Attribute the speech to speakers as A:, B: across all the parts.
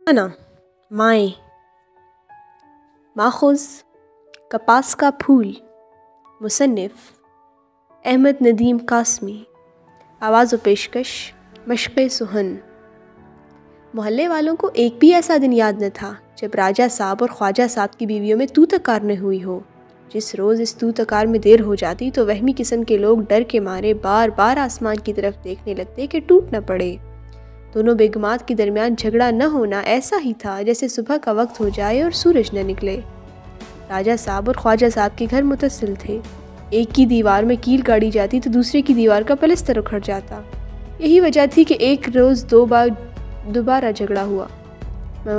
A: अना माए माखुज़ कपास का फूल। मुसन्निफ़ अहमद नदीम कासमी। आवाज़ व पेशकश मशक़ सुहन। मोहल्ले वालों को एक भी ऐसा दिन याद न था जब राजा साहब और ख्वाजा साहब की बीवियों में तू तकार न हुई हो। जिस रोज़ इस तू तकार में देर हो जाती तो वहमी किस्म के लोग डर के मारे बार बार आसमान की तरफ देखने लगते कि टूट न पड़े। दोनों बेगमात के दरमियान झगड़ा न होना ऐसा ही था जैसे सुबह का वक्त हो जाए और सूरज न निकले। राजा साहब और ख्वाजा साहब के घर मुतसिल थे। एक की दीवार में कील गाड़ी जाती तो दूसरे की दीवार का पलस्तर उखड़ जाता। यही वजह थी कि एक रोज़ दोबारा झगड़ा हुआ।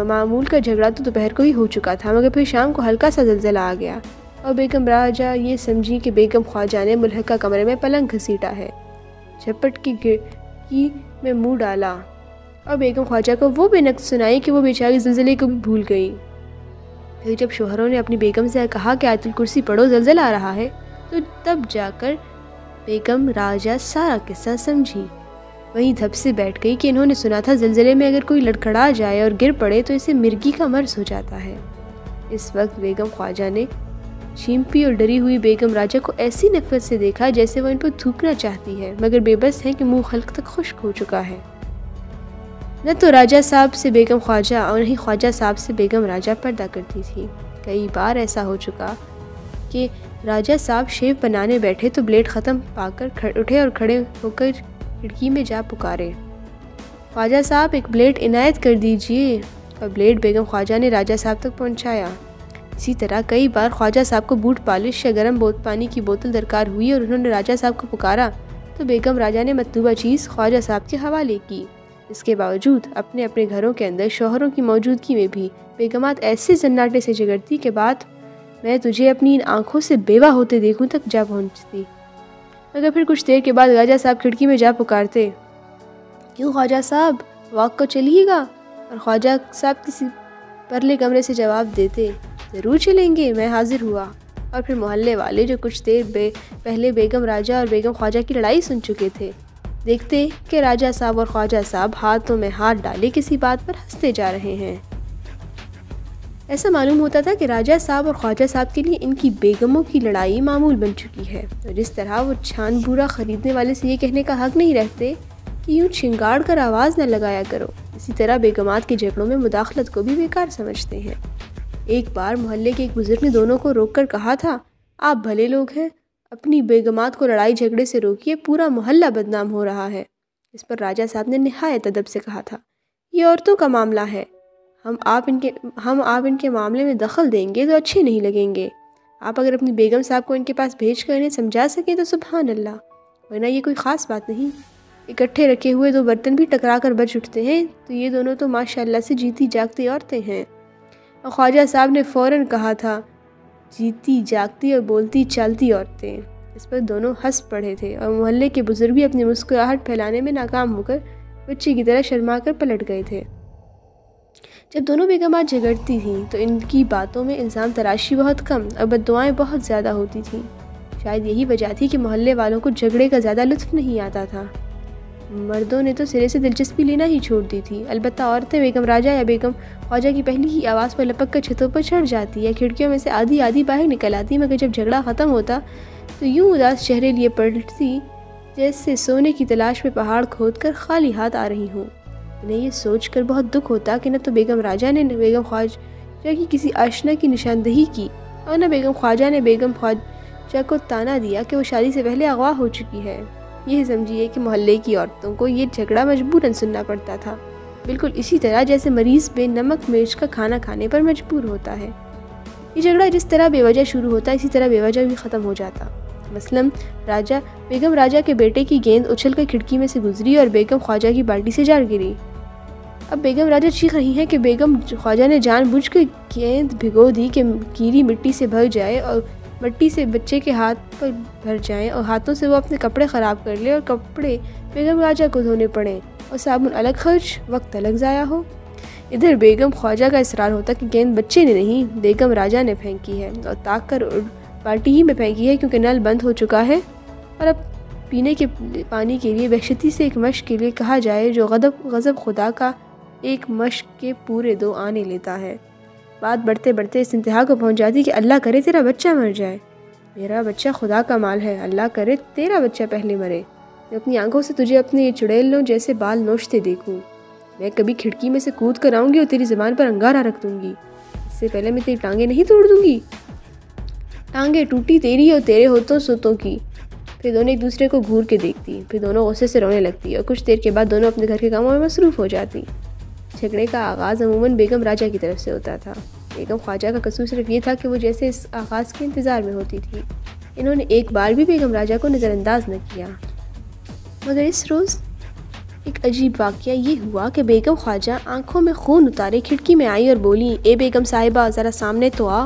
A: मामूल का झगड़ा तो दोपहर को ही हो चुका था, मगर फिर शाम को हल्का सा ज़लज़ला आ गया और बेगम राजा ये समझी कि बेगम ख्वाजा ने मुल्हका कमरे में पलंग घसीटा है। झपट की खिड़की में मुँह डाला और बेगम ख्वाजा को वो बेनक्स सुनाई कि वो बेचारी ज़लज़ले को भी भूल गई। फिर जब शोहरों ने अपनी बेगम से कहा कि आयतुल कुर्सी पढ़ो, ज़लज़ला आ रहा है, तो तब जाकर बेगम राजा सारा किस्सा समझी। वहीं धब से बैठ गई कि इन्होंने सुना था ज़लज़ले में अगर कोई लड़खड़ा जाए और गिर पड़े तो इसे मिर्गी का मर्ज़ हो जाता है। इस वक्त बेगम ख्वाजा ने चींपी और डरी हुई बेगम राजा को ऐसी नफ़रत से देखा जैसे वो इन पर थूकना चाहती है, मगर बेबस है कि मुंह हल्क तक खुश्क हो चुका है। न तो राजा साहब से बेगम ख्वाजा और नहीं ख्वाजा साहब से बेगम राजा पर्दा करती थी। कई बार ऐसा हो चुका कि राजा साहब शेव बनाने बैठे तो ब्लेड ख़त्म पाकर उठे और खड़े होकर खिड़की में जा पुकारे, ख्वाजा साहब एक ब्लेड इनायत कर दीजिए, और ब्लेड बेगम ख्वाजा ने राजा साहब तक पहुंचाया। इसी तरह कई बार ख्वाजा साहब को बूट पॉलिश या गर्म पानी की बोतल दरकार हुई और उन्होंने राजा साहब को पुकारा तो बेगम राजा ने मतलूबा चीज़ ख्वाजा साहब के हवाले की। इसके बावजूद अपने अपने घरों के अंदर शौहरों की मौजूदगी में भी बेगमात ऐसे सन्नाटे से झगड़ती कि बात मैं तुझे अपनी इन आँखों से बेवा होते देखूं तक जा पहुँचती। मगर फिर कुछ देर के बाद राजा साहब खिड़की में जा पुकारते, क्यों ख्वाजा साहब, वॉक को चलिएगा? और ख्वाजा साहब किसी परले कमरे से जवाब देते, ज़रूर चलेंगे, मैं हाजिर हुआ। और फिर मोहल्ले वाले जो कुछ देर पहले बेगम राजा और बेगम ख्वाजा की लड़ाई सुन चुके थे, देखते कि राजा साहब और ख्वाजा साहब हाथों में हाथ डाले किसी बात पर हंसते जा रहे हैं। ऐसा मालूम होता था कि राजा साहब और ख्वाजा साहब के लिए इनकी बेगमों की लड़ाई मामूल बन चुकी है। तो जिस तरह वो छान बूरा ख़रीदने वाले से ये कहने का हक़ नहीं रखते कि यूँ छिंगाड़ कर आवाज़ न लगाया करो, इसी तरह बेगमात के झगड़ों में मुदाखलत को भी बेकार समझते हैं। एक बार मोहल्ले के एक बुज़ुर्ग ने दोनों को रोक कर कहा था, आप भले लोग हैं, अपनी बेगमात को लड़ाई झगड़े से रोकिए, पूरा मोहल्ला बदनाम हो रहा है। इस पर राजा साहब ने निहायत अदब से कहा था, ये औरतों का मामला है, हम आप इनके मामले में दखल देंगे तो अच्छे नहीं लगेंगे। आप अगर अपनी बेगम साहब को इनके पास भेज कर इन्हें समझा सकें तो सुभान अल्लाह, वरना ये कोई ख़ास बात नहीं। इकट्ठे रखे हुए दो बर्तन भी टकरा कर बच उठते हैं, तो ये दोनों तो माशाअल्लाह से जीती जागती औरतें हैं। और ख्वाजा साहब ने फ़ौरन कहा था, जीती जागती और बोलती चालती औरतें। इस पर दोनों हंस पड़े थे और मोहल्ले के बुजुर्ग भी अपनी मुस्कुराहट फैलाने में नाकाम होकर बच्चे की तरह शर्मा कर पलट गए थे। जब दोनों बेगमात झगड़ती थीं तो इनकी बातों में इल्ज़ाम तराशी बहुत कम और बद्दुआएं बहुत ज़्यादा होती थीं। शायद यही वजह थी कि मोहल्ले वालों को झगड़े का ज़्यादा लुत्फ़ नहीं आता था। मर्दों ने तो सिरे से दिलचस्पी लेना ही छोड़ दी थी। अलबत्ता औरतें बेगम राजा या बेगम ख्वाजा की पहली ही आवाज़ पर लपक कर छतों पर चढ़ जाती या खिड़कियों में से आधी आधी बाहर निकल आती, मगर जब झगड़ा ख़त्म होता तो यूँ उदास चेहरे लिए पलटती जैसे सोने की तलाश में पहाड़ खोद कर खाली हाथ आ रही हूँ। इन्हें ये सोच कर बहुत दुख होता कि न तो बेगम राजा ने बेगम ख्वाजा की किसी आशना की निशानदही की और न बेगम ख्वाजा ने बेगम ख्वाजा को ताना दिया कि वो शादी से पहले अगवा हो चुकी है। यह समझिए कि मोहल्ले की औरतों को ये झगड़ा मजबूरन सुनना पड़ता था, बिल्कुल इसी तरह जैसे मरीज़ नमक मिर्च का खाना खाने पर मजबूर होता है। ये झगड़ा जिस तरह बेवजह शुरू होता इसी तरह बेवजह भी ख़त्म हो जाता। मसलन बेगम राजा के बेटे की गेंद उछल कर खिड़की में से गुजरी और बेगम ख्वाजा की बाल्टी से जा गिरी। अब बेगम राजा चीख रही हैं कि बेगम ख्वाजा ने जानबूझकर गेंद भिगो दी कि कीरी मिट्टी से भर जाए और मिट्टी से बच्चे के हाथ पर भर जाएं और हाथों से वो अपने कपड़े ख़राब कर ले और कपड़े बेगम राजा को धोने पड़ें और साबुन अलग खर्च, वक्त अलग ज़ाया हो। इधर बेगम ख्वाजा का इसरार होता कि गेंद बच्चे ने नहीं बेगम राजा ने फेंकी है और ताक कर बाल्टी ही में फेंकी है, क्योंकि नल बंद हो चुका है और अब पीने के पानी के लिए वहशती से एक मश्क के लिए कहा जाए जो गज़ब खुदा का ایک مشق کے پورے 2 آنے لیتا ہے۔ بات بڑھتے بڑھتے اس انتہا کو پہنچ جاتی کہ اللہ کرے تیرا بچہ مر جائے۔ میرا بچہ خدا کا مال ہے، اللہ کرے تیرا بچہ پہلے مرے۔ میں اپنی آنکھوں سے تجھے اپنے یہ چڑیلوں جیسے بال نوچتے دیکھوں۔ میں کبھی کھڑکی میں سے کود کر آؤں گی اور تیری زبان پر انگارہ رکھ دوں گی۔ اس سے پہلے میں تیری ٹانگیں نہیں توڑ دوں گی۔ ٹانگیں ٹوٹی تیری اور تیرے ہوتوں سوتوں کی۔ پھر دونوں ایک دوسرے کو گھور کے دیکھتی، پھر دونوں غصے سے رونے لگتی اور کچھ دیر کے بعد دونوں اپنے گھر کے کاموں میں مصروف ہو جاتی۔ جھگڑے کا آغاز عموماً بیگم راجہ کی طرف سے ہوتا تھا۔ بیگم خواجہ کا قصور صرف یہ تھا کہ وہ جیسے اس آغاز کے انتظار میں ہوتی تھی۔ انہوں نے ایک بار بھی بیگم راجہ کو نظر انداز نہ کیا۔ مگر اس روز ایک عجیب واقعہ یہ ہوا کہ بیگم خواجہ آنکھوں میں خون اتارے کھڑکی میں آئی اور بولی، اے بیگم صاحبہ ذرا سامنے تو آ۔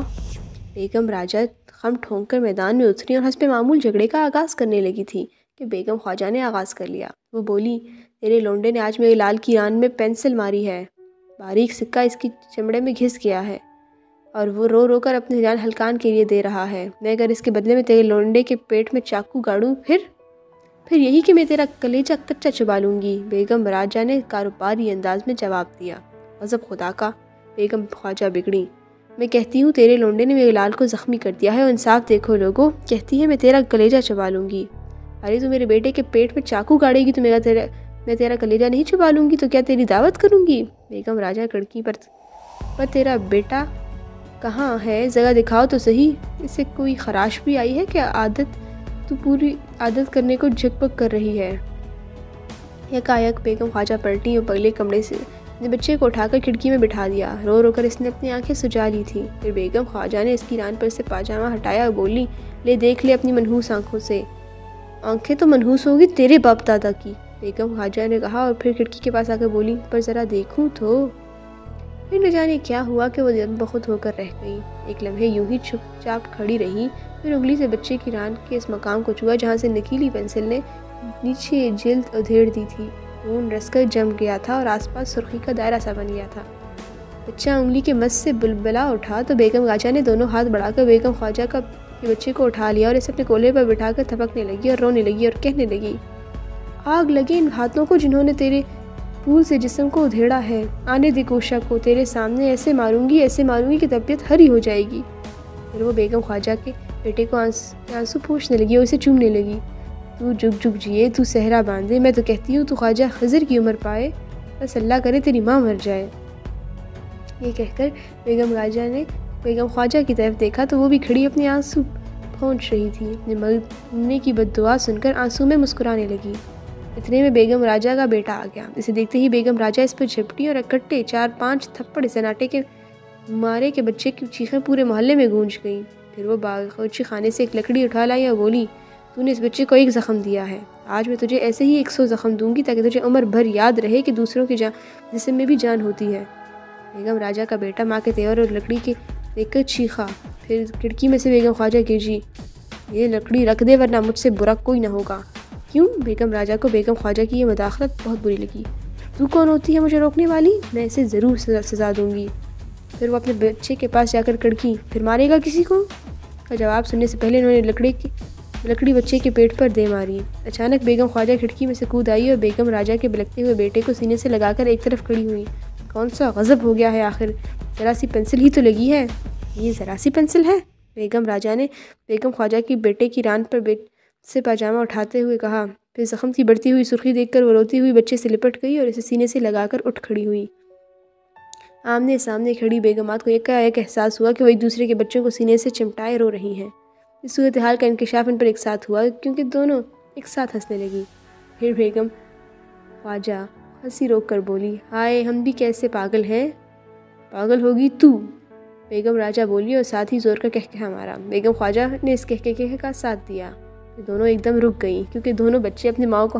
A: بیگم راجہ خم ٹھونک کر میدان میں اتری اور حسب معمول جھگڑے کا آغاز کرنے لگی تھی کہ بیگم خواجہ نے آغاز کر لیا۔ وہ بولی، تیرے لونڈے نے آج میرے لال کی ران میں پینسل ماری ہے، باریک سکہ اس کی چمڑے میں گھس گیا ہے اور وہ رو رو کر اپنے جان ہلکان کے لیے دے رہا ہے۔ میں اگر اس کے بدلے میں تیرے لونڈے کے پیٹ میں چاقو گاڑوں پھر یہی کہ میں تیرا کلیجہ کچا چبا لوں گی۔ بیگم راجہ نے کاروباری انداز میں جواب دیا۔ غضب خدا کا! بیگم خواجہ بگڑی۔ میں کہتی ہوں تیرے لونڈے نے میرے لال کو زخمی کر دیا ہے اور انصاف دیکھو لوگو، کہتی ہے میں تیرا کلیجہ چبا لوں گی۔ ارے تو میرے بیٹے کے پیٹ میں چاقو گاڑے گی تو میں تیرا کلیجہ نہیں چبا لوں گی تو کیا تیری دعوت کروں گی؟ بیگم راجہ کڑکی پر تیرا بیٹا کہاں ہے؟ ذرا دکھاؤ تو صحیح، اسے کوئی خراش بھی آئی ہے کیا؟ تو پوری عادت کرنے کو جھک پک کر رہی ہے۔ یکایک بیگم خواجہ پلٹی اور پگلے کمرے سے اپنے بچے کو اٹھا کر کھڑکی میں بٹھا دیا۔ رو رو کر اس نے اپنی آنکھیں سجا لی تھی۔ پھر بیگم خواجہ نے اس کی ران پر سے پاجامہ ہٹایا اور بولی، لے دیکھ لے اپنی منحوس آنکھوں سے۔ آنکھیں تو منحوس ہوگی تیرے باپ دادا کی، بیگم خواجہ نے کہا اور پھر کھڑکی کے پاس آ کر بولی، پر ذرا دیکھوں تو۔ پھر نہ جانے کیا ہوا کہ وہ دم بخود ہو کر رہ گئی۔ ایک لمحے یوں ہی چپ چاپ کھڑی رہی، پھر انگلی سے بچے کی ران کے اس مقام کو چھوا جہاں سے نکیلی پینسل نے نیچے جلد ادھیڑ دی تھی۔ خون رس کر جم گیا تھا اور آس پاس سرخی کا دائرہ سا بن گیا تھا۔ بچہ انگلی کے مس سے بلبلا اٹھا تو بیگم راجہ نے دونوں ہاتھ بڑھا کر بیگم خواجہ کے بچے کو اٹھا لیا اور اسے اپنے کولے پر بٹھا کر تھپکنے لگی اور رونے لگی اور کہنے لگی، آگ لگے ان ہاتھوں کو جنہوں نے تیرے پھول سے جسم کو ادھیڑا ہے۔ آنے دے کوشا کو، تیرے سامنے ایسے ماروں گی کہ طبیعت ہری ہو جائے گی۔ پھر وہ بیگم خواجہ کے بیٹے کو آنسو پوچھنے لگی اور اسے چومنے لگی۔ تو جگ جگ جیے، تو صحرا باندھے، میں تو کہتی ہوں تو خواجہ خضر کی عمر پائے، بس اللہ کرے تیری ماں مر جائے۔ یہ کہہ کر بیگم راجہ نے بیگم خواجہ کی طرف دیکھا تو وہ بھی کھڑی اپنے آنسو پھونچ رہی تھی۔ اپنے مرنے کی بد دعا سن کر آنسو میں مسکرانے لگی۔ اتنے میں بیگم راجہ کا بیٹا آ گیا۔ اسے دیکھتے ہی بیگم راجہ اس پر جھپٹی اور اکٹھے 4-5 تھپڑ سناٹے کے مارے کے بچے کی چیخیں پورے محلے میں گونج گئیں۔ پھر وہ باورچی خانے سے ایک لکڑی اٹھا لائی اور بولی، تو نے اس بچے کو 1 زخم دیا ہے، آج میں تجھے ایسے ہی 100 زخم دوں گی تاکہ تجھے عمر بھر یاد رہے کہ دوسروں کے جسم میں بھی جان ہوتی ہے۔ بیگم راجہ کا بیٹا ماں کے تیور اور لکڑی کے دیکھ کر چیخا۔ پھر کھڑکی میں سے بیگم خواجہ گرجی، یہ لکڑی رکھ دے ورنہ مجھ سے برا کوئی نہ ہوگا۔ کیوں؟ بیگم راجہ کو بیگم خواجہ کی یہ مداخلت بہت بری لگی۔ تو کون ہوتی ہے مجھے روکنے والی؟ میں اسے ضرور سزا دوں گی۔ پھر وہ اپنے بچے کے پاس جا کر کڑکی، پھر مارے گا کسی کو؟ کا جواب سننے سے پہلے انہوں نے لکڑی بچے کے پیٹ پر دے ماری۔ اچانک بیگم خواجہ کھڑکی میں سے کود آئی اور بیگم راجہ کے بلکتے ہوئے بیٹے کو سینے سے لگا کر ایک طرف کھڑی ہوئی۔ کون سا غضب ہو گیا ہے آخر؟ ذرا سی پینسل ہی تو لگی ہے۔ یہ ذرا سی پینسل ہے؟ بیگم راجہ نے بیگم خواجہ کی بیٹے کی ران پر سے پاجامہ اٹھاتے ہوئے کہا۔ پھر زخم کی بڑھتی ہوئی سرخی دیکھ کر وہ روتی ہوئی بچے سے لپٹ گئی اور اسے سینے سے لگا کر اٹھ کھڑی ہوئی۔ آمنے سامنے کھڑی بیگمات کو ایک احساس ہوا کہ وہ ایک دوسرے کے بچوں کو سینے سے چمٹائے رو رہی ہیں۔ اس صورتحال کا انکشاف ان پر ایک ساتھ ہوا کیونکہ دونوں ایک ساتھ ہنسنے لگی۔ پھر بیگم خواجہ ہنسی روک کر بولی، ہائے ہم بھی کیسے پاگل ہیں۔ پاگل ہوگی تو، بیگم راجہ بولی اور ساتھ ہی زور کا کہکہا مارا۔ بیگم خواجہ نے اس کہکہے کا ساتھ دیا۔ دونوں ایک دم رک گئیں کیونکہ دونوں بچے اپنی ماں کو